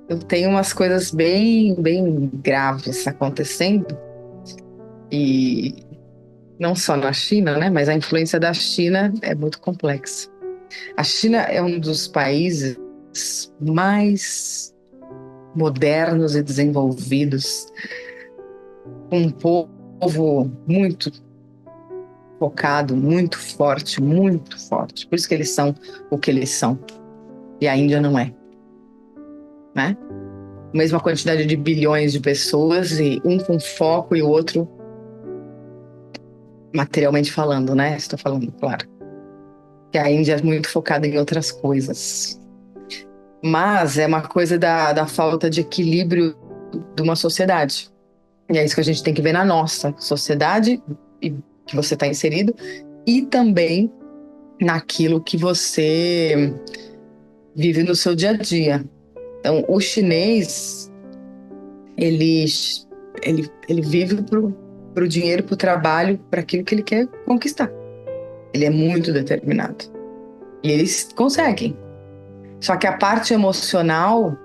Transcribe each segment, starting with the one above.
Eu tenho umas coisas bem graves acontecendo, e não só na China, né? Mas a influência da China é muito complexa. A China é um dos países mais modernos e desenvolvidos, com um povo muito focado, muito forte, muito forte. Por isso que eles são o que eles são. E a Índia não é, né? Mesma quantidade de bilhões de pessoas e um com foco e o outro materialmente falando, né? Estou falando, claro. Que a Índia é muito focada em outras coisas. Mas é uma coisa da falta de equilíbrio de uma sociedade. E é isso que a gente tem que ver na nossa sociedade que você está inserido e também naquilo que você vive no seu dia a dia. Então, o chinês, ele, ele vive pro dinheiro, pro trabalho, para aquilo que ele quer conquistar. Ele é muito determinado. E eles conseguem. Só que a parte emocional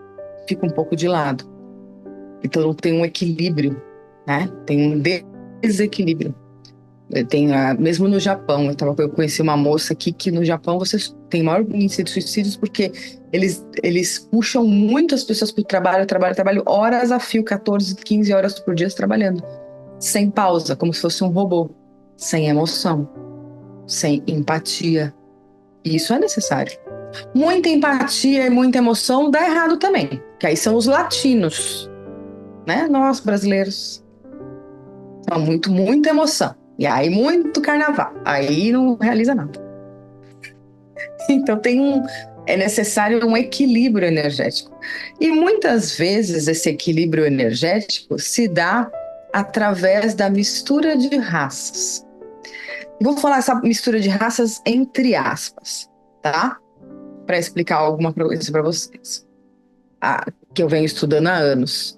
fica um pouco de lado. Então tem um equilíbrio, né? Tem um desequilíbrio. Mesmo no Japão, eu conheci uma moça aqui que no Japão você tem maior índice de suicídios porque eles puxam muito as pessoas para o trabalho, horas a fio, 14, 15 horas por dia trabalhando, sem pausa, como se fosse um robô, sem emoção, sem empatia. E isso é necessário. Muita empatia e muita emoção dá errado também, que aí são os latinos, né? Nós, brasileiros, são muita emoção. E aí, muito carnaval. Aí não realiza nada. Então, é necessário um equilíbrio energético. E muitas vezes esse equilíbrio energético se dá através da mistura de raças. Vou falar essa mistura de raças entre aspas, tá? Para explicar alguma coisa para vocês. Que eu venho estudando há anos.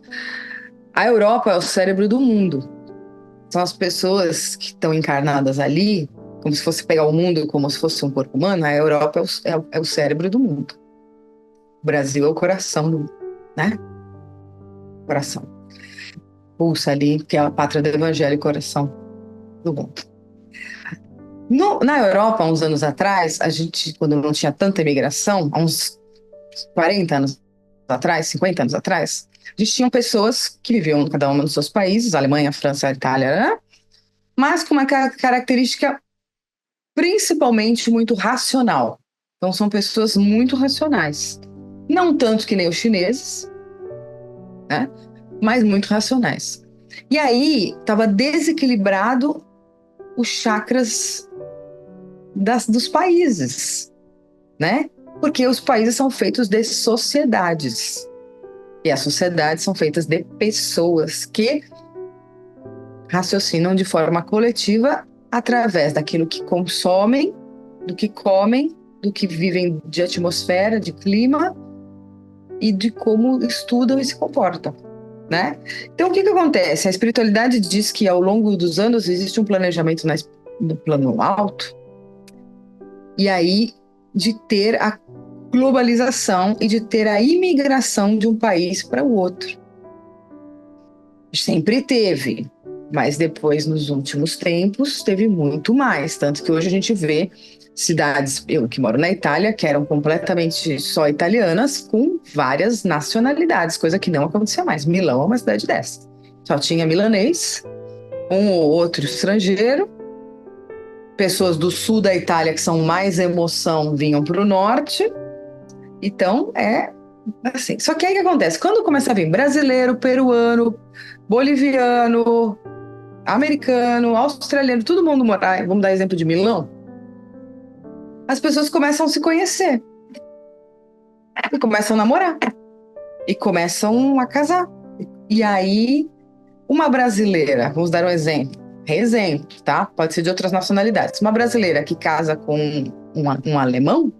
A Europa é o cérebro do mundo. São as pessoas que estão encarnadas ali, como se fosse pegar o mundo como se fosse um corpo humano. A Europa é o cérebro do mundo. O Brasil é o coração do mundo, né? Coração. Pulsa ali, que é a pátria do evangelho e coração do mundo. Na Europa, há uns anos atrás, a gente, quando não tinha tanta imigração, há uns 40 anos atrás, 50 anos atrás, a gente tinha pessoas que viviam cada uma nos seus países, Alemanha, França, Itália, né? Mas com uma característica principalmente muito racional. Então, são pessoas muito racionais. Não tanto que nem os chineses, né? Mas muito racionais. E aí, estava desequilibrado os chakras dos países, né? Porque os países são feitos de sociedades. E as sociedades são feitas de pessoas que raciocinam de forma coletiva através daquilo que consomem, do que comem, do que vivem de atmosfera, de clima e de como estudam e se comportam, né? Então, o que acontece? A espiritualidade diz que ao longo dos anos existe um planejamento no plano alto, e aí de ter a globalização e de ter a imigração de um país para o outro. Sempre teve, mas depois, nos últimos tempos, teve muito mais. Tanto que hoje a gente vê cidades, eu que moro na Itália, que eram completamente só italianas, com várias nacionalidades, coisa que não acontecia mais. Milão é uma cidade dessa. Só tinha milanês, um ou outro estrangeiro, pessoas do sul da Itália, que são mais emoção, vinham para o norte. Então, é assim. Só que aí o que acontece? Quando começa a vir brasileiro, peruano, boliviano, americano, australiano, todo mundo morar, vamos dar exemplo de Milão, as pessoas começam a se conhecer e começam a namorar e começam a casar. E aí, uma brasileira, vamos dar um exemplo, tá? Pode ser de outras nacionalidades. Uma brasileira que casa com um alemão,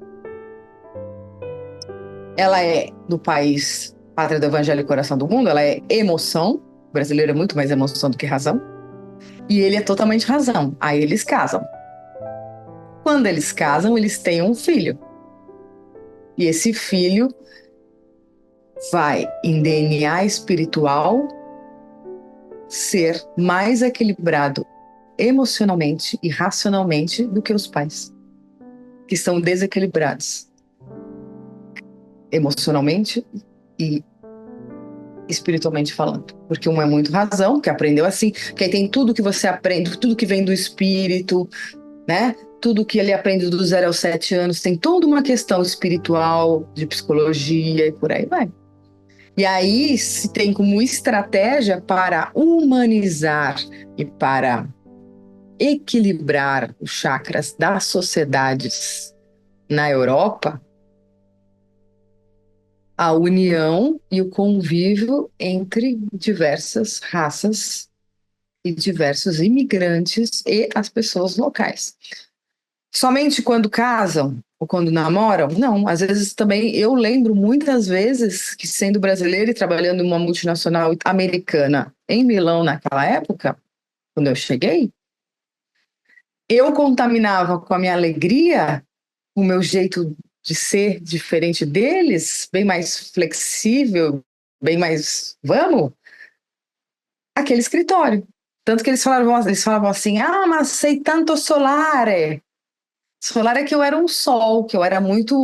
ela é do país pátria do evangelho e coração do mundo, ela é emoção, o brasileiro é muito mais emoção do que razão, e ele é totalmente razão. Aí eles casam. Quando eles casam, eles têm um filho. E esse filho vai, em DNA espiritual, ser mais equilibrado emocionalmente e racionalmente do que os pais, que são desequilibrados emocionalmente e espiritualmente falando. Porque um é muito razão, que aprendeu assim, que aí tem tudo que você aprende, tudo que vem do espírito, né? Tudo que ele aprende do 0 aos 7 anos, tem toda uma questão espiritual, de psicologia e por aí vai. E aí se tem como estratégia para humanizar e para equilibrar os chakras das sociedades na Europa, a união e o convívio entre diversas raças e diversos imigrantes e as pessoas locais. Somente quando casam ou quando namoram? Não, às vezes também eu lembro muitas vezes que, sendo brasileira e trabalhando em uma multinacional americana em Milão naquela época, quando eu cheguei, eu contaminava com a minha alegria, o meu jeito de ser diferente deles, bem mais flexível, bem mais vamos, aquele escritório. Tanto que eles falavam assim, ah, mas sei tanto solare. Solar é que eu era um sol, que eu era muito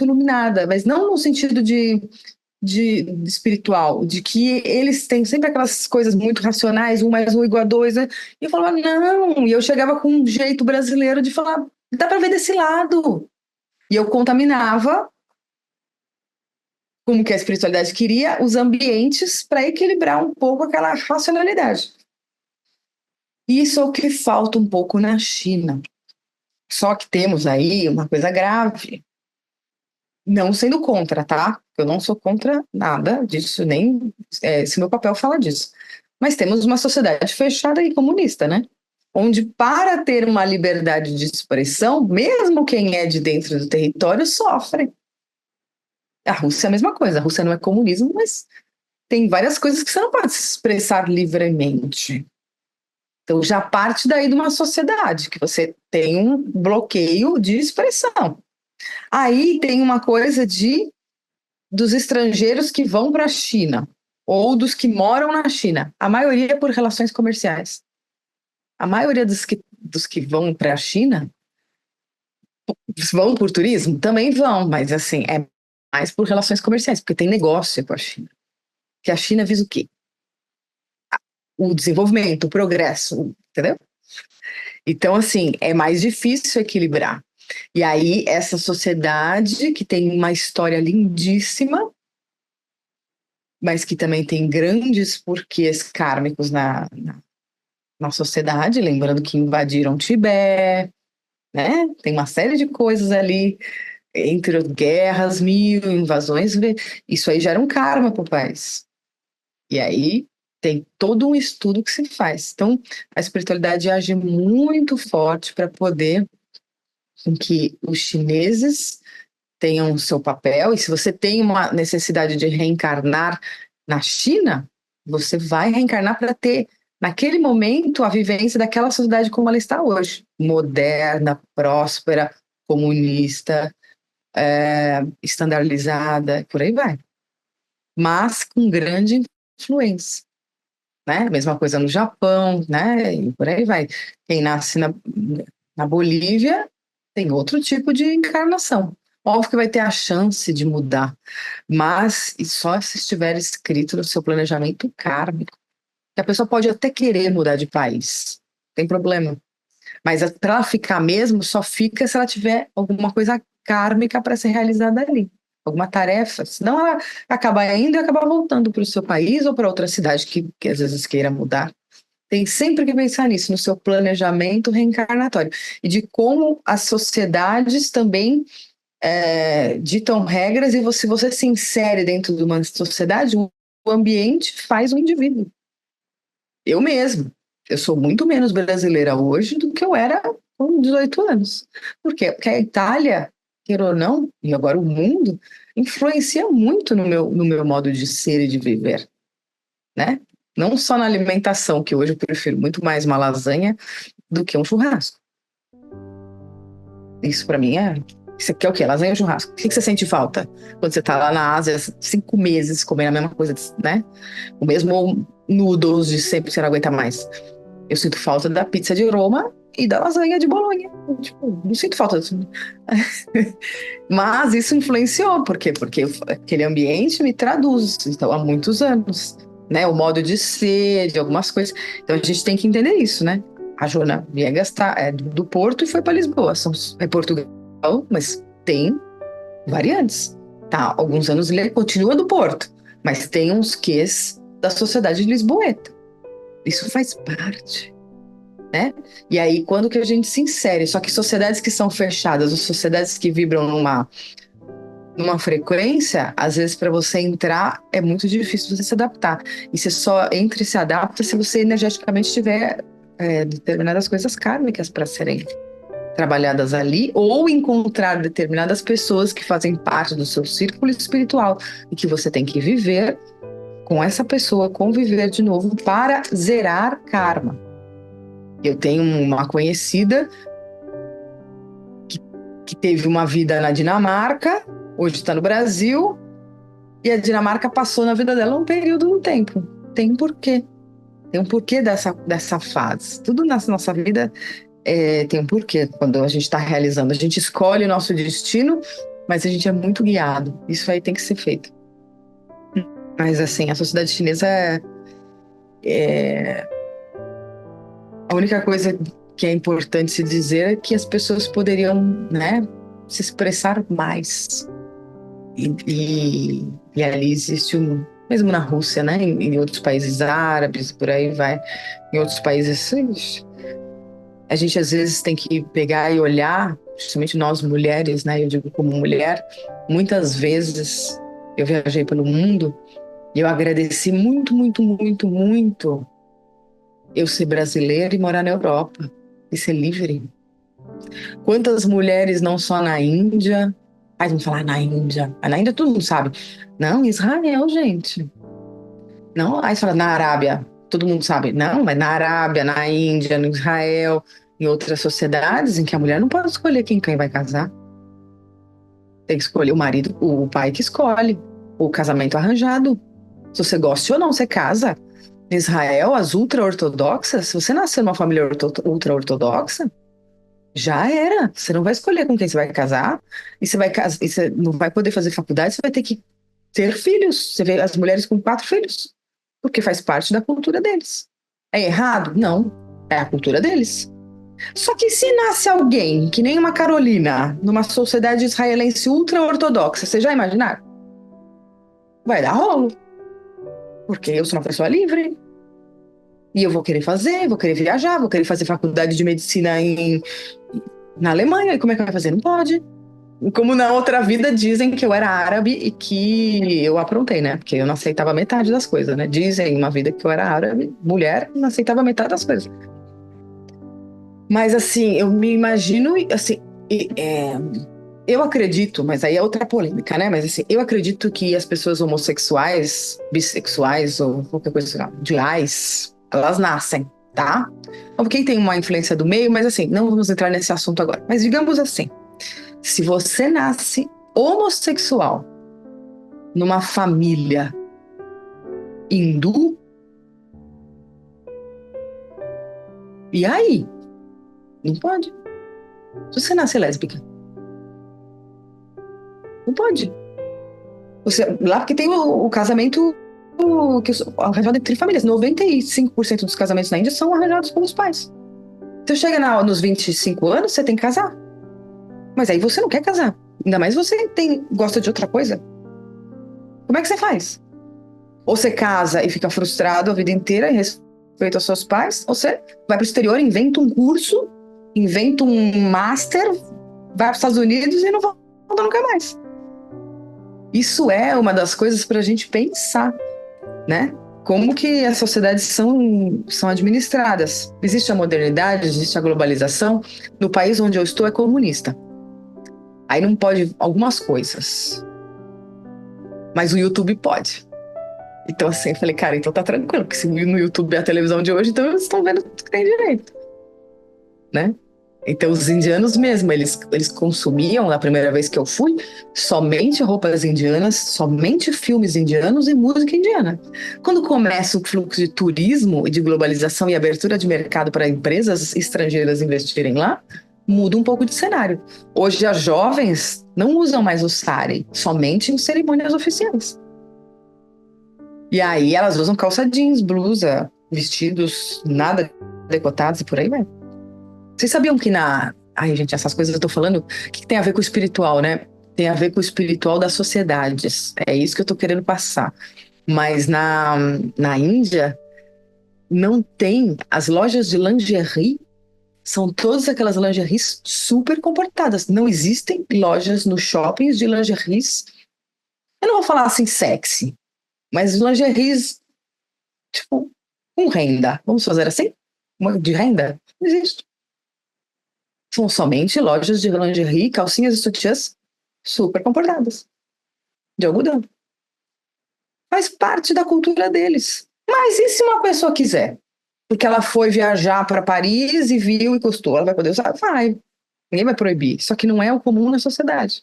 iluminada, mas não no sentido de espiritual, de que eles têm sempre aquelas coisas muito racionais, 1 mais 1 igual a 2, né? E eu falava, não, e eu chegava com um jeito brasileiro de falar, dá para ver desse lado. E eu contaminava, como que a espiritualidade queria, os ambientes para equilibrar um pouco aquela racionalidade. Isso é o que falta um pouco na China. Só que temos aí uma coisa grave. Não sendo contra, tá? Eu não sou contra nada disso, nem se meu papel fala disso. Mas temos uma sociedade fechada e comunista, né? Onde, para ter uma liberdade de expressão, mesmo quem é de dentro do território sofre. A Rússia é a mesma coisa. A Rússia não é comunismo, mas tem várias coisas que você não pode se expressar livremente. Então, já parte daí de uma sociedade, que você tem um bloqueio de expressão. Aí tem uma coisa dos estrangeiros que vão para a China ou dos que moram na China, a maioria é por relações comerciais. A maioria dos que vão para a China vão por turismo? Também vão, mas assim, é mais por relações comerciais, porque tem negócio com a China. Que a China visa o quê? O desenvolvimento, o progresso, entendeu? Então, assim, é mais difícil equilibrar. E aí, essa sociedade que tem uma história lindíssima, mas que também tem grandes porquês kármicos na sociedade, lembrando que invadiram Tibete, né? Tem uma série de coisas ali, entre guerras, invasões, isso aí gera um karma para o país. E aí tem todo um estudo que se faz. Então, a espiritualidade age muito forte para poder com que os chineses tenham o seu papel, e se você tem uma necessidade de reencarnar na China, você vai reencarnar para ter, naquele momento, a vivência daquela sociedade como ela está hoje. Moderna, próspera, comunista, estandarizada, por aí vai. Mas com grande influência. Né? Mesma coisa no Japão, né? E por aí vai. Quem nasce na Bolívia tem outro tipo de encarnação. Óbvio que vai ter a chance de mudar, mas e só se estiver escrito no seu planejamento kármico. Que a pessoa pode até querer mudar de país, não tem problema. Mas para ela ficar mesmo, só fica se ela tiver alguma coisa kármica para ser realizada ali. Alguma tarefa, senão ela acaba indo e acaba voltando para o seu país ou para outra cidade que às vezes queira mudar. Tem sempre que pensar nisso, no seu planejamento reencarnatório. E de como as sociedades também ditam regras, e se você se insere dentro de uma sociedade, o ambiente faz o indivíduo. Eu mesmo. Eu sou muito menos brasileira hoje do que eu era com 18 anos. Por quê? Porque a Itália, queira ou não, e agora o mundo, influencia muito no meu modo de ser e de viver, né? Não só na alimentação, que hoje eu prefiro muito mais uma lasanha do que um churrasco. Isso para mim Você quer o quê? Lasanha ou churrasco? O que você sente falta quando você tá lá na Ásia 5 meses comendo a mesma coisa, né? O mesmo noodles de sempre, você não aguenta mais. Eu sinto falta da pizza de Roma e da lasanha de Bolonha. Tipo, não sinto falta disso. Mas isso influenciou. Por quê? Porque aquele ambiente me traduz. Então, há muitos anos. Né? O modo de ser, de algumas coisas. Então, a gente tem que entender isso, né? A Joana Viegas é do Porto e foi para Lisboa. É Portugal, mas tem variantes. Tá, alguns anos ele continua do Porto, mas tem uns quês da sociedade lisboeta. Isso faz parte, né? E aí, quando que a gente se insere? Só que sociedades que são fechadas, ou sociedades que vibram numa frequência, às vezes para você entrar é muito difícil você se adaptar. E você só entra e se adapta se você energeticamente tiver determinadas coisas kármicas para serem trabalhadas ali, ou encontrar determinadas pessoas que fazem parte do seu círculo espiritual e que você tem que viver com essa pessoa, conviver de novo para zerar karma. Eu tenho uma conhecida que teve uma vida na Dinamarca, hoje está no Brasil, e a Dinamarca passou na vida dela um período no tempo. Tem um porquê. Tem um porquê dessa fase. Tudo na nossa vida tem um porquê quando a gente está realizando. A gente escolhe o nosso destino, mas a gente é muito guiado. Isso aí tem que ser feito. Mas, assim, a sociedade chinesa a única coisa que é importante se dizer é que as pessoas poderiam, né, se expressar mais. E ali existe mesmo na Rússia, né, em outros países árabes, por aí vai, em outros países, a gente às vezes tem que pegar e olhar, justamente nós mulheres, né, eu digo como mulher, muitas vezes eu viajei pelo mundo e eu agradeci muito, muito, muito, muito eu ser brasileira e morar na Europa e ser livre. Quantas mulheres, não só na Índia, aí vamos falar na Índia, na Índia todo mundo sabe, não, Israel, gente, não, aí você fala na Arábia, todo mundo sabe, não, mas na Arábia, na Índia, no Israel, em outras sociedades em que a mulher não pode escolher quem vai casar, tem que escolher o marido, o pai que escolhe, o casamento arranjado, se você gosta ou não, você casa. Em Israel, as ultra-ortodoxas, se você nascer numa família ultra-ortodoxa, já era. Você não vai escolher com quem você vai casar, e você não vai poder fazer faculdade, você vai ter que ter filhos. Você vê as mulheres com 4 filhos, porque faz parte da cultura deles. É errado? Não. É a cultura deles. Só que se nasce alguém, que nem uma Carolina, numa sociedade israelense ultra-ortodoxa, você já imaginaram? Vai dar rolo. Porque eu sou uma pessoa livre. E eu vou querer fazer, vou querer viajar, vou querer fazer faculdade de medicina na Alemanha. E como é que vai fazer? Não pode. Como na outra vida dizem que eu era árabe e que eu aprontei, né? Porque eu não aceitava metade das coisas, né? Dizem uma vida que eu era árabe, mulher, não aceitava metade das coisas. Mas assim, eu me imagino, assim, eu acredito, mas aí é outra polêmica, né? Mas assim, eu acredito que as pessoas homossexuais, bissexuais ou qualquer coisa assim, elas nascem, tá? Quem tem uma influência do meio, mas assim, não vamos entrar nesse assunto agora. Mas digamos assim, se você nasce homossexual numa família hindu, e aí? Não pode. Se você nasce lésbica, não pode. Lá porque tem o casamento arranjado entre famílias. 95% dos casamentos na Índia são arranjados pelos pais. Você chega nos 25 anos, você tem que casar. Mas aí você não quer casar. Ainda mais você gosta de outra coisa. Como é que você faz? Ou você casa e fica frustrado a vida inteira em respeito aos seus pais, ou você vai para o exterior, inventa um curso, inventa um master, vai para os Estados Unidos e não volta nunca mais. Isso é uma das coisas para a gente pensar, né? Como que as sociedades são administradas. Existe a modernidade, existe a globalização. No país onde eu estou é comunista. Aí não pode algumas coisas. Mas o YouTube pode. Então assim, eu falei, cara, então tá tranquilo, porque se no YouTube é a televisão de hoje, então eles estão vendo tudo que tem direito, né? Então, os indianos mesmo, eles consumiam, na primeira vez que eu fui, somente roupas indianas, somente filmes indianos e música indiana. Quando começa o fluxo de turismo e de globalização e abertura de mercado para empresas estrangeiras investirem lá, muda um pouco de cenário. Hoje, as jovens não usam mais o sari, somente em cerimônias oficiais. E aí, elas usam calça jeans, blusa, vestidos nada decotados e por aí vai. Vocês sabiam que na... Ai, gente, essas coisas que eu tô falando, o que tem a ver com o espiritual, né? Tem a ver com o espiritual das sociedades. É isso que eu tô querendo passar. Mas na Índia, não tem... As lojas de lingerie são todas aquelas lingeries super comportadas. Não existem lojas nos shoppings de lingeries... Eu não vou falar assim sexy, mas lingeries, tipo, com renda. Vamos fazer assim? De renda? Não existe. São somente lojas de lingerie, calcinhas e sutiãs super comportadas, de algodão. Faz parte da cultura deles. Mas e se uma pessoa quiser? Porque ela foi viajar para Paris e viu e gostou, ela vai poder usar? Vai. Ninguém vai proibir. Só que não é o comum na sociedade.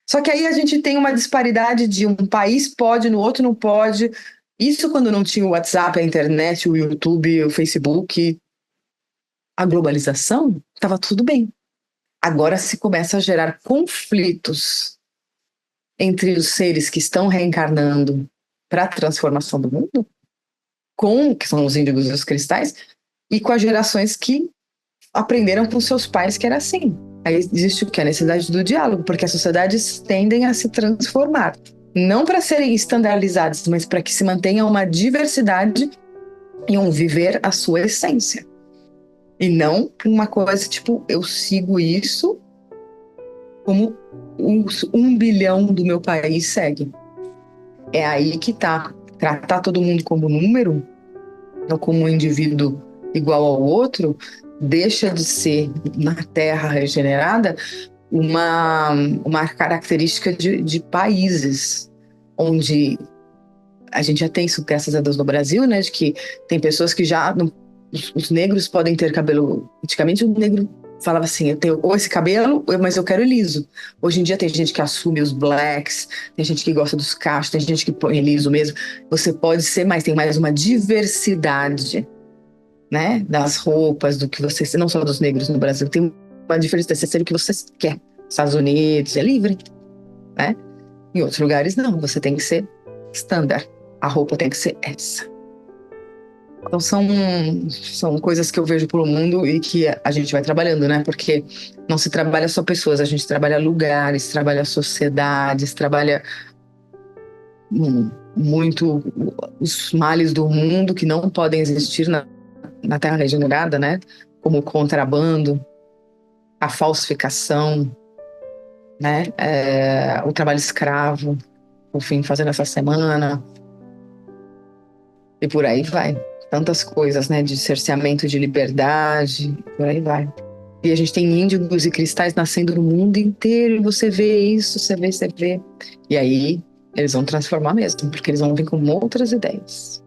Só que aí a gente tem uma disparidade de um país pode, no outro não pode. Isso quando não tinha o WhatsApp, a internet, o YouTube, o Facebook, a globalização, estava tudo bem. Agora se começa a gerar conflitos entre os seres que estão reencarnando para a transformação do mundo, que são os índigos e os cristais, e com as gerações que aprenderam com seus pais que era assim. Aí existe o que? A necessidade do diálogo, porque as sociedades tendem a se transformar. Não para serem estandardizadas, mas para que se mantenha uma diversidade e um viver a sua essência. E não uma coisa tipo, eu sigo isso como os 1 bilhão do meu país segue. É aí que tá. Tratar todo mundo como número, não como um indivíduo igual ao outro, deixa de ser, na Terra regenerada, uma característica de países, onde a gente já tem isso, graças a Deus, no Brasil, né, de que tem pessoas que já... Os negros podem ter cabelo... Antigamente o negro falava assim, eu tenho ou esse cabelo, mas eu quero liso. Hoje em dia tem gente que assume os blacks, tem gente que gosta dos cachos, tem gente que põe liso mesmo. Você pode ser mais, tem mais uma diversidade, né, das roupas, do que você... Não só dos negros no Brasil, tem uma diversidade, você ser o que você quer. Estados Unidos é livre, né? Em outros lugares não, você tem que ser standard. A roupa tem que ser essa. Então são coisas que eu vejo pelo mundo e que a gente vai trabalhando, né? Porque não se trabalha só pessoas, a gente trabalha lugares, trabalha sociedades, trabalha muito os males do mundo que não podem existir na Terra regenerada, né? Como o contrabando, a falsificação, né? O trabalho escravo, o fim fazendo essa semana, e por aí vai. Tantas coisas, né? De cerceamento de liberdade, por aí vai. E a gente tem índigos e cristais nascendo no mundo inteiro, e você vê isso, você vê. E aí, eles vão transformar mesmo, porque eles vão vir com outras ideias.